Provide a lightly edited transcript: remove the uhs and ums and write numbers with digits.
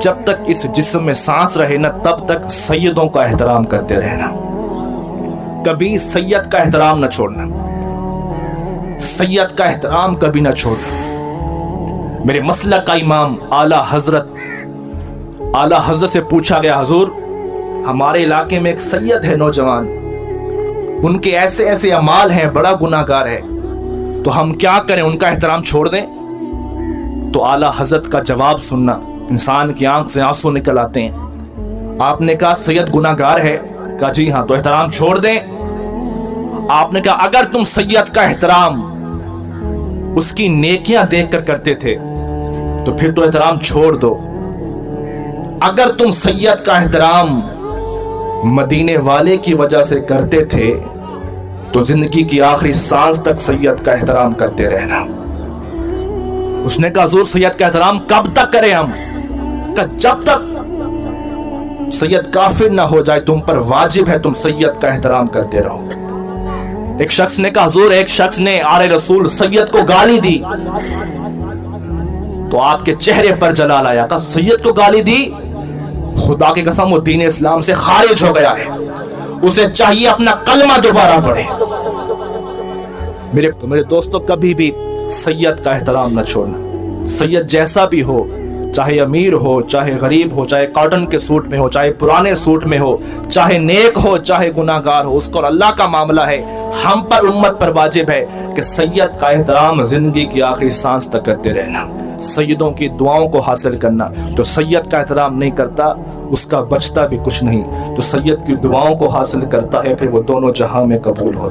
جب تک اس جسم میں سانس رہے نا تب تک سیدوں کا احترام کرتے رہنا، کبھی سید کا احترام نہ چھوڑنا، سید کا احترام کبھی نہ چھوڑنا۔ میرے مسلک کا امام اعلیٰ حضرت سے پوچھا گیا، حضور ہمارے علاقے میں ایک سید ہے نوجوان، ان کے ایسے ایسے اعمال ہیں، بڑا گناہ گار ہے، تو ہم کیا کریں، ان کا احترام چھوڑ دیں؟ تو اعلیٰ حضرت کا جواب سننا انسان کی آنکھ سے آنسو نکل آتے ہیں۔ آپ نے کہا سید گناہ گار ہے؟ کہا جی ہاں، تو احترام چھوڑ دیں؟ آپ نے کہا اگر تم سید کا احترام اس کی نیکیاں دیکھ کر کرتے تھے تو پھر تو احترام چھوڑ دو، اگر تم سید کا احترام مدینے والے کی وجہ سے کرتے تھے تو زندگی کی آخری سانس تک سید کا احترام کرتے رہنا۔ اس نے کہا حضور سید کا احترام کب تک کریں ہم؟ کہ جب تک سید کافر نہ ہو جائے تم پر واجب ہے تم سید کا احترام کرتے رہو۔ ایک شخص نے کہا حضور ایک شخص نے آل رسول سید کو گالی دی تو آپ کے چہرے پر جلال آیا، کہا سید کو گالی دی؟ خدا کی قسم وہ دین اسلام سے خارج ہو گیا ہے، اسے چاہیے اپنا کلمہ دوبارہ پڑھے۔ میرے دوستو کبھی بھی سید کا احترام نہ چھوڑنا، سید جیسا بھی ہو، چاہے امیر ہو، چاہے غریب ہو، چاہے کاٹن کے سوٹ میں ہو، چاہے پرانے سوٹ میں ہو، چاہے نیک ہو چاہے گناہ گار ہو، اس کو اللہ کا معاملہ ہے۔ ہم پر امت پر واجب ہے کہ سید کا احترام زندگی کی آخری سانس تک کرتے رہنا، سیدوں کی دعاؤں کو حاصل کرنا۔ جو سید کا احترام نہیں کرتا اس کا بچتا بھی کچھ نہیں، جو سید کی دعاؤں کو حاصل کرتا ہے پھر وہ دونوں جہاں میں قبول ہوتا ہے۔